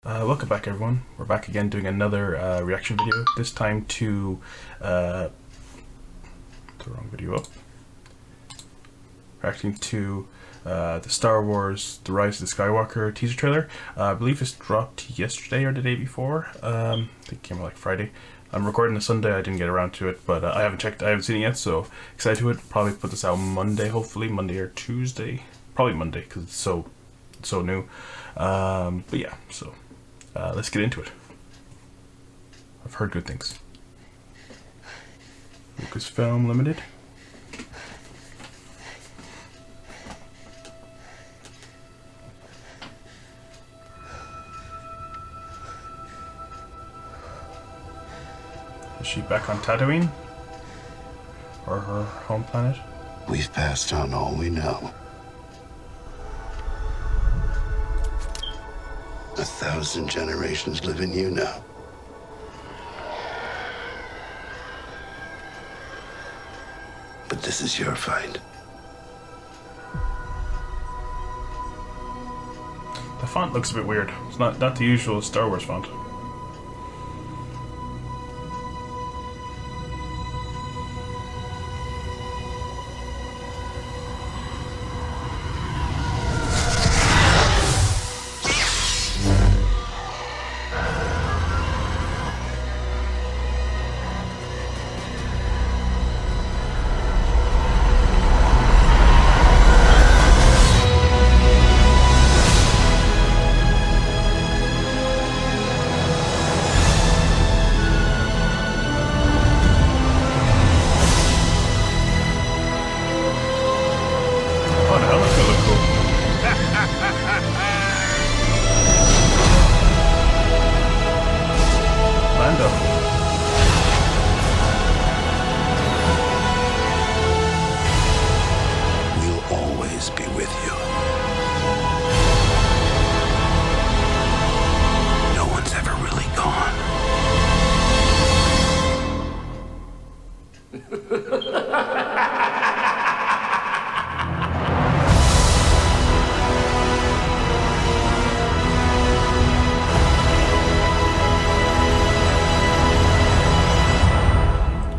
Welcome back, everyone. We're back again doing another reaction video. This time to the wrong video up. Reacting to the Star Wars: The Rise of the Skywalker teaser trailer. I believe it's dropped yesterday or the day before. I think it came out like Friday. I'm recording this Sunday. I didn't get around to it, but I haven't checked. I haven't seen it yet, so excited to it. Probably put this out Monday, hopefully Monday or Tuesday. Probably Monday because it's so new. But yeah, so. Let's get into it. I've heard good things. Lucasfilm Limited. Is she back on Tatooine? Or her home planet? We've passed on all we know. 1,000 generations live in you now. But this is your fight. The font looks a bit weird. It's not the usual Star Wars font. We'll always be with you. No one's ever really gone.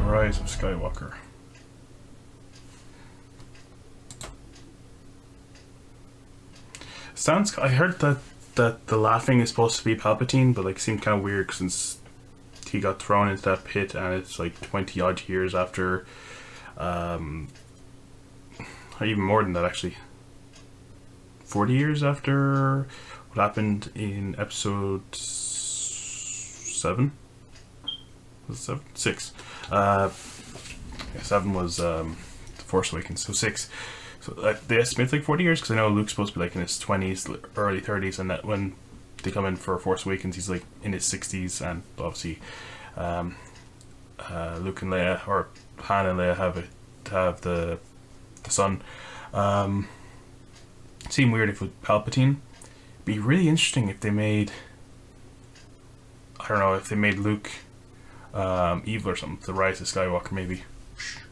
Rise of Skywalker. Sounds. I heard that the laughing is supposed to be Palpatine, but like seemed kind of weird since he got thrown into that pit, and it's like 20 odd years after, or even more than that actually. 40 years after what happened in Episode 7. Was it 7? 6. Yeah, 7 was The Force Awakens, so 6. So they estimate like 40 years because I know Luke's supposed to be like in his 20s, early 30s, and that when they come in for Force Awakens, he's like in his 60s, and obviously Luke and Leia, or Han and Leia, have the son. It seemed weird if it was Palpatine. It'd be really interesting if they made, I don't know, if they made Luke evil or something. The Rise of Skywalker maybe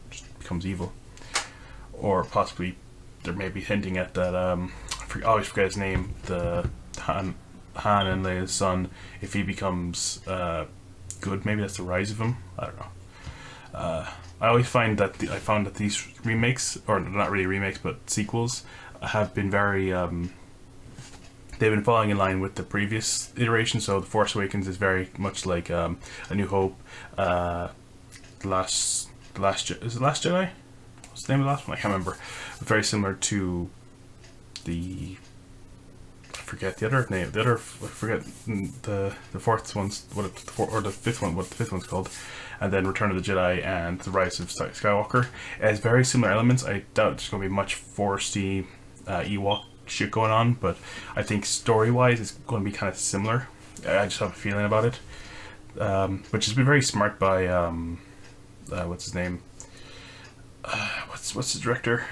just becomes evil, or possibly they're maybe hinting at that. I always forget his name. The Han and Leia's son. If he becomes good, maybe that's the rise of him. I don't know. I always find that I found that these remakes, or not really remakes, but sequels, have been very. They've been falling in line with the previous iteration. So The Force Awakens is very much like A New Hope. Is it The Last Jedi? What's the name of the last one? I can't remember. Very similar to I forget the other name. I forget the fourth one's or the fifth one. What the fifth one's called, and then Return of the Jedi and The Rise of Skywalker. It has very similar elements. I doubt there's going to be much Forcey Ewok shit going on, but I think story-wise it's going to be kind of similar. I just have a feeling about it, which has been very smart by what's his name? What's the director?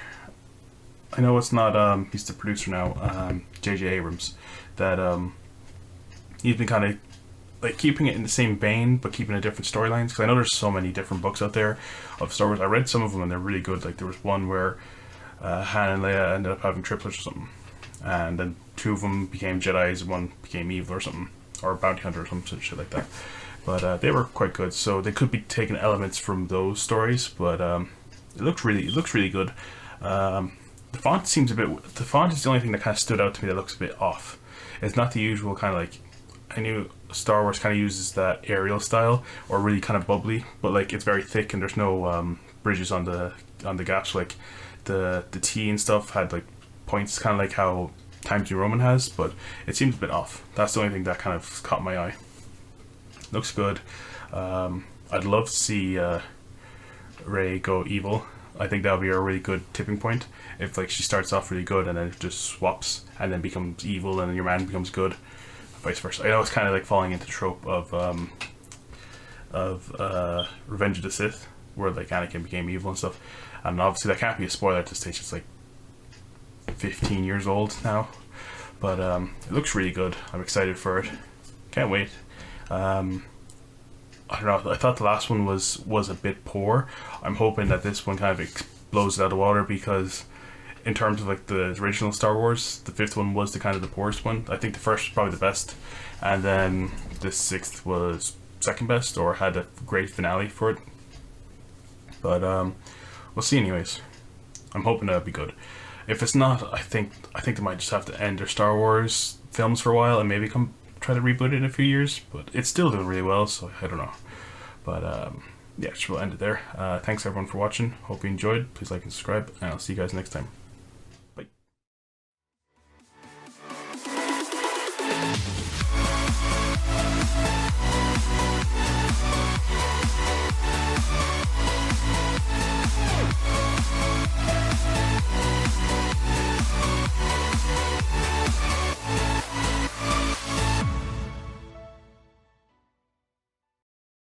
I know it's not. He's the producer now. J.J. Abrams. That he's been kind of like keeping it in the same vein, but keeping a different storylines. Because I know there's so many different books out there of Star Wars. I read some of them and they're really good. Like there was one where Han and Leia ended up having triplets or something, and then two of them became Jedis, one became evil or something, or Bounty Hunter or some sort of shit like that. But they were quite good. So they could be taking elements from those stories, but it looks really good. The font seems a bit. The font is the only thing that kind of stood out to me that looks a bit off. It's not the usual kind of like. I knew Star Wars kind of uses that Arial style or really kind of bubbly, but like it's very thick and there's no bridges on the gaps. Like the T and stuff had like points, kind of like how Times New Roman has, but it seems a bit off. That's the only thing that kind of caught my eye. Looks good. I'd love to see Rey go evil. I think that would be a really good tipping point if like she starts off really good and then it just swaps and then becomes evil and then your man becomes good, vice versa. I know it's kind of like falling into the trope of Revenge of the Sith, where like Anakin became evil and stuff. And obviously that can't be a spoiler at this stage. It's like 15 years old now, but it looks really good. I'm excited for it. Can't wait. I don't know. I thought the last one was a bit poor. I'm hoping that this one kind of blows it out of the water, because in terms of like the original Star Wars, the fifth one was the kind of the poorest one. I think the first was probably the best, and then the sixth was second best, or had a great finale for it. But we'll see. Anyways, I'm hoping that'll be good. If it's not, I think they might just have to end their Star Wars films for a while and maybe try to reboot it in a few years. But it's still doing really well, so I don't know. But yeah, we'll end it there. Thanks everyone for watching. Hope you enjoyed. Please like and subscribe, and I'll see you guys next time.